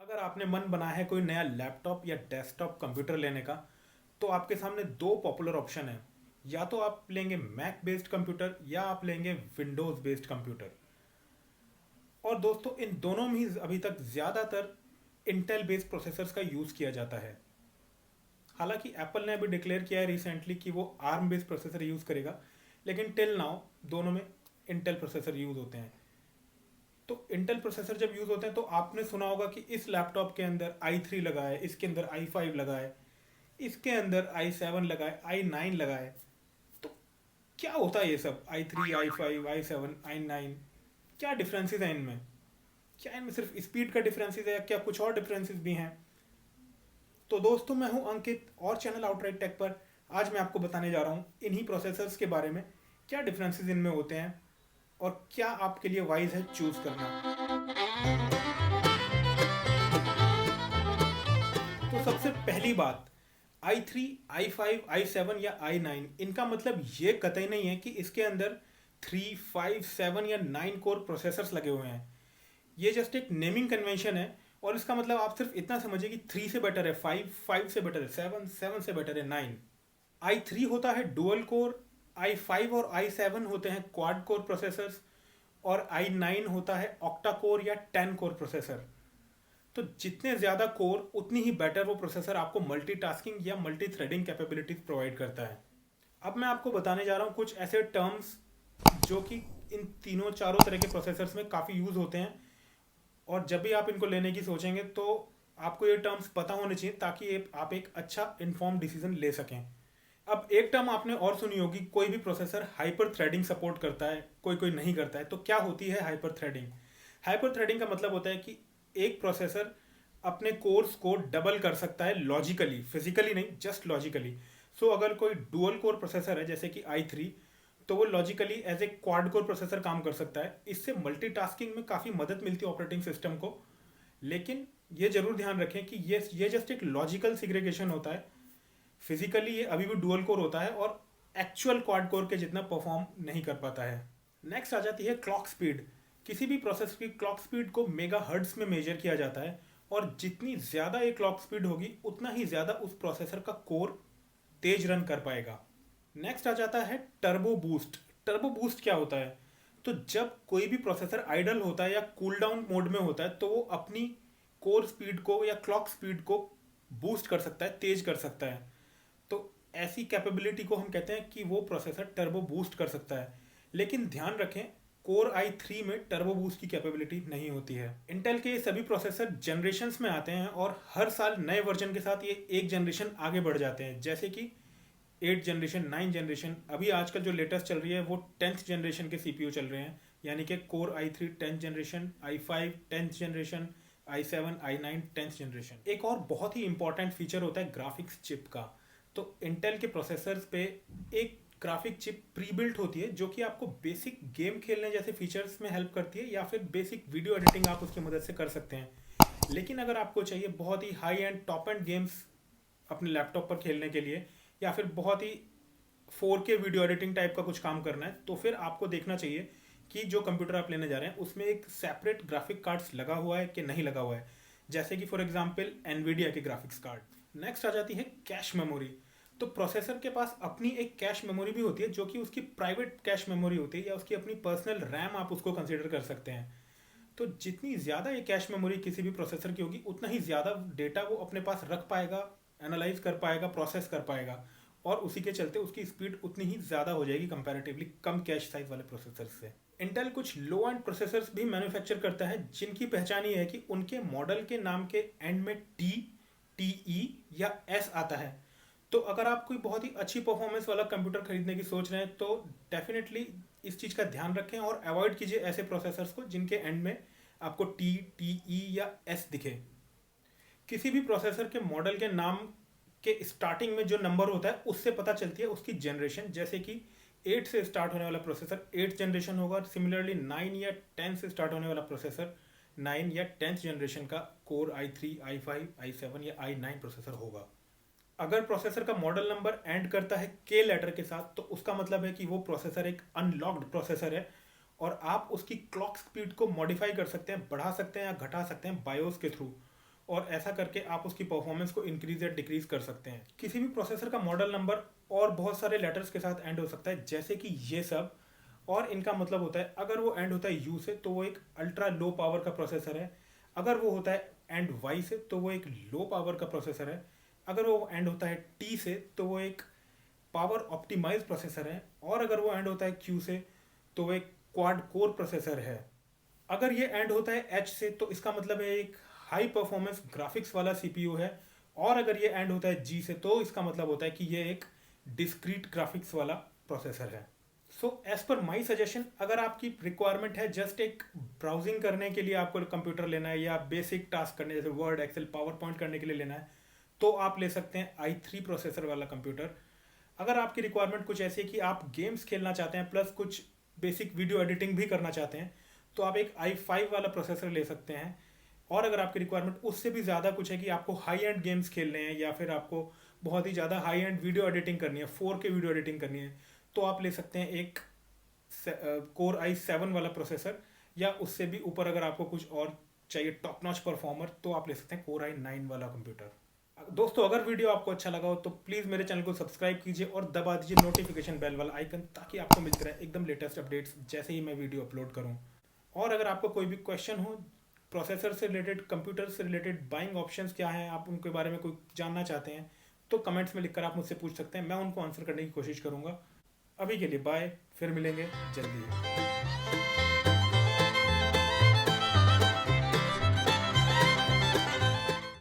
अगर आपने मन बनाया है कोई नया लैपटॉप या डेस्कटॉप कंप्यूटर लेने का, तो आपके सामने दो पॉपुलर ऑप्शन हैं। या तो आप लेंगे मैक बेस्ड कंप्यूटर या आप लेंगे विंडोज़ बेस्ड कंप्यूटर। और दोस्तों, इन दोनों में ही अभी तक ज़्यादातर इंटेल बेस्ड प्रोसेसर्स का यूज़ किया जाता है। हालांकि एप्पल ने अभी डिक्लेयर किया है रिसेंटली कि वो आर्म बेस्ड प्रोसेसर यूज़ करेगा, लेकिन टिल नाउ दोनों में इंटेल प्रोसेसर यूज़ होते हैं। तो इंटेल प्रोसेसर जब यूज़ होते हैं तो आपने सुना होगा कि इस लैपटॉप के अंदर i3 लगा है, इसके अंदर i5 लगा है, इसके अंदर i7 लगा है, i9 लगा है। तो क्या होता है ये सब i3, i5, i7, i9? क्या डिफरेंसेस हैं इनमें? क्या इनमें सिर्फ स्पीड का डिफरेंसेस है या क्या कुछ और डिफरेंसेस भी हैं? तो दोस्तों, मैं हूं अंकित और चैनल आउटराइट टेक पर आज मैं आपको बताने जा रहा हूं इन्हीं प्रोसेसर्स के बारे में, क्या डिफरेंसेस इनमें होते हैं और क्या आपके लिए वाइज है चूज करना। तो सबसे पहली बात, i3, i5, i7 या i9, इनका मतलब ये कतई नहीं है कि इसके अंदर 3, 5, 7 या 9 कोर प्रोसेसर्स लगे हुए हैं। ये जस्ट एक नेमिंग कन्वेंशन है। और इसका मतलब आप सिर्फ इतना समझिए कि 3 से बेटर है 5, 5 से बेटर है 7, 7 से बेटर है 9। i3 होता है डुअल कोर, i5 और i7 होते हैं क्वाड कोर प्रोसेसर्स, और i9 होता है ऑक्टा कोर या 10 कोर प्रोसेसर। तो जितने ज़्यादा कोर उतनी ही बेटर वो प्रोसेसर आपको मल्टीटास्किंग या मल्टी थ्रेडिंग कैपेबिलिटीज प्रोवाइड करता है। अब मैं आपको बताने जा रहा हूँ कुछ ऐसे टर्म्स जो कि इन तीनों चारों तरह के प्रोसेसर्स में काफ़ी यूज़ होते हैं, और जब भी आप इनको लेने की सोचेंगे तो आपको ये टर्म्स पता होने चाहिए ताकि आप एक अच्छा इन्फॉर्म डिसीजन ले सकें। अब एक टर्म आपने और सुनी होगी, कोई भी प्रोसेसर हाइपर थ्रेडिंग सपोर्ट करता है, कोई कोई नहीं करता है। तो क्या होती है हाइपर थ्रेडिंग? हाइपर थ्रेडिंग का मतलब होता है कि एक प्रोसेसर अपने कोर्स को डबल कर सकता है लॉजिकली, फिजिकली नहीं, जस्ट लॉजिकली। सो अगर कोई डुअल कोर प्रोसेसर है जैसे कि i3, तो वो logically as a quad core processor काम कर सकता है। इससे मल्टीटास्किंग में काफ़ी मदद मिलती है ऑपरेटिंग सिस्टम को। लेकिन ये जरूर ध्यान रखें कि ये जस्ट एक लॉजिकल सिग्रेगेशन होता है। फिजिकली ये अभी भी डुअल कोर होता है और एक्चुअल क्वाड कोर के जितना परफॉर्म नहीं कर पाता है। नेक्स्ट आ जाती है क्लॉक स्पीड। किसी भी प्रोसेस की क्लॉक स्पीड को मेगा हर्ट्ज में मेजर किया जाता है, और जितनी ज़्यादा ये क्लॉक स्पीड होगी उतना ही ज़्यादा उस प्रोसेसर का कोर तेज रन कर पाएगा। नेक्स्ट आ जाता है टर्बो बूस्ट। टर्बो बूस्ट क्या होता है? तो जब कोई भी प्रोसेसर आइडल होता है या कूल डाउन मोड में होता है तो वो अपनी कोर स्पीड को या क्लॉक स्पीड को बूस्ट कर सकता है, तेज कर सकता है। तो ऐसी कैपेबिलिटी को हम कहते हैं कि वो प्रोसेसर टर्बो बूस्ट कर सकता है। लेकिन ध्यान रखें, कोर i3 में टर्बो बूस्ट की कैपेबिलिटी नहीं होती है। इंटेल के ये सभी प्रोसेसर जनरेशन्स में आते हैं और हर साल नए वर्जन के साथ ये एक जनरेशन आगे बढ़ जाते हैं, जैसे कि 8 जनरेशन, 9 जनरेशन। अभी आजकल जो लेटेस्ट चल रही है वो 10th जनरेशन के सीपीयू चल रहे हैं, यानी कि core i3 10th generation, i5 10th generation, i7, i9 10th generation. एक और बहुत ही इंपॉर्टेंट फीचर होता है ग्राफिक्स चिप का। तो इंटेल के प्रोसेसर्स पे एक ग्राफिक चिप प्री बिल्ट होती है जो कि आपको बेसिक गेम खेलने जैसे फीचर्स में हेल्प करती है, या फिर बेसिक वीडियो एडिटिंग आप उसकी मदद से कर सकते हैं। लेकिन अगर आपको चाहिए बहुत ही high end top end games अपने लैपटॉप पर खेलने के लिए, या फिर बहुत ही 4K वीडियो एडिटिंग टाइप का कुछ काम करना है, तो फिर आपको देखना चाहिए कि जो कंप्यूटर आप लेने जा रहे हैं उसमें एक सेपरेट ग्राफिक कार्ड्स लगा हुआ है कि नहीं लगा हुआ है, जैसे कि फॉर एग्जांपल एनवीडिया के ग्राफिक्स कार्ड। नेक्स्ट आ जाती है कैश मेमोरी। तो प्रोसेसर के पास अपनी एक कैश मेमोरी भी होती है जो कि उसकी प्राइवेट कैश मेमोरी होती है, या उसकी अपनी पर्सनल रैम आप उसको कंसिडर कर सकते हैं। तो जितनी ज़्यादा ये कैश मेमोरी किसी भी प्रोसेसर की होगी उतना ही ज़्यादा डेटा वो अपने पास रख पाएगा, एनालाइज कर पाएगा, प्रोसेस कर पाएगा, और उसी के चलते उसकी स्पीड उतनी ही ज़्यादा हो जाएगी कंपैरेटिवली कम कैश साइज वाले प्रोसेसर से। इंटेल कुछ लो एंड प्रोसेसर्स भी मैन्युफैक्चर करता है जिनकी पहचान ये है कि उनके मॉडल के नाम के एंड में टी, टीई या एस आता है। तो अगर आप कोई बहुत ही अच्छी परफॉर्मेंस वाला कंप्यूटर खरीदने की सोच रहे हैं तो डेफिनेटली इस चीज़ का ध्यान रखें और अवॉइड कीजिए ऐसे प्रोसेसर्स को जिनके एंड में आपको टी, टीई या एस दिखे। किसी भी प्रोसेसर के मॉडल के नाम के स्टार्टिंग में जो नंबर होता है उससे पता चलती है उसकी जनरेशन, जैसे कि 8 से स्टार्ट होने वाला प्रोसेसर 8th जनरेशन होगा। सिमिलरली 9 या 10 से स्टार्ट होने वाला प्रोसेसर 9 या 10th जनरेशन का कोर i3, i5, i7 या i9 प्रोसेसर होगा। अगर प्रोसेसर का मॉडल नंबर एंड करता है के लेटर के साथ तो उसका मतलब है कि वो प्रोसेसर एक अनलॉक्ड प्रोसेसर है, और आप उसकी क्लॉक स्पीड को मॉडिफाई कर सकते हैं, बढ़ा सकते हैं या घटा सकते हैं बायोस के थ्रू। और ऐसा करके आप उसकी परफॉर्मेंस को इंक्रीज या डिक्रीज कर सकते हैं। किसी भी प्रोसेसर का मॉडल नंबर और बहुत सारे लेटर्स के साथ एंड हो सकता है, जैसे कि ये सब, और इनका मतलब होता है अगर वो एंड होता है यू से तो वो एक अल्ट्रा लो पावर का प्रोसेसर है, अगर वो होता है एंड वाई से तो वो एक लो पावर का प्रोसेसर है, अगर वो एंड होता है टी से तो वो एक पावर ऑप्टिमाइज प्रोसेसर है, और अगर वो एंड होता है क्यू से तो वो एक क्वाड कोर प्रोसेसर है। अगर ये एंड होता है एच से तो इसका मतलब है एक हाई परफॉर्मेंस ग्राफिक्स वाला सीपीयू है, और अगर ये एंड होता है जी से तो इसका मतलब होता है कि ये एक डिस्क्रीट ग्राफिक्स वाला प्रोसेसर है। So as per my suggestion, अगर आपकी रिक्वायरमेंट है जस्ट एक ब्राउजिंग करने के लिए आपको कंप्यूटर लेना है, या बेसिक टास्क करने जैसे वर्ड एक्सेल पावर पॉइंट करने के लिए लेना है, तो आप ले सकते हैं i3 प्रोसेसर वाला कंप्यूटर। अगर आपकी रिक्वायरमेंट कुछ ऐसी है कि आप गेम्स खेलना चाहते हैं प्लस कुछ बेसिक वीडियो एडिटिंग भी करना चाहते हैं, तो आप एक i5 वाला प्रोसेसर ले सकते हैं। और अगर आपकी रिक्वायरमेंट उससे भी ज़्यादा कुछ है कि आपको हाई एंड गेम्स खेलने हैं, या फिर आपको बहुत ही ज़्यादा हाई एंड वीडियो एडिटिंग करनी है, 4K वीडियो एडिटिंग करनी है, तो आप ले सकते हैं एक कोर i7 वाला प्रोसेसर, या उससे भी ऊपर अगर आपको कुछ और चाहिए टॉप नॉच परफॉर्मर तो आप ले सकते हैं कोर i9 वाला कंप्यूटर। दोस्तों, अगर वीडियो आपको अच्छा लगा हो तो प्लीज़ मेरे चैनल को सब्सक्राइब कीजिए और दबा दीजिए नोटिफिकेशन बेल वाला आइकन, ताकि आपको मिलते रहे एकदम लेटेस्ट अपडेट्स जैसे ही मैं वीडियो अपलोड करूं। और अगर आपको कोई भी क्वेश्चन हो प्रोसेसर से रिलेटेड, कंप्यूटर से रिलेटेड, बाइंग ऑप्शंस क्या हैं, आप उनके बारे में कोई जानना चाहते हैं, तो कमेंट्स में लिखकर आप मुझसे पूछ सकते हैं, मैं उनको आंसर करने की कोशिश करूँगा। अभी के लिए बाय, फिर मिलेंगे जल्दी ही।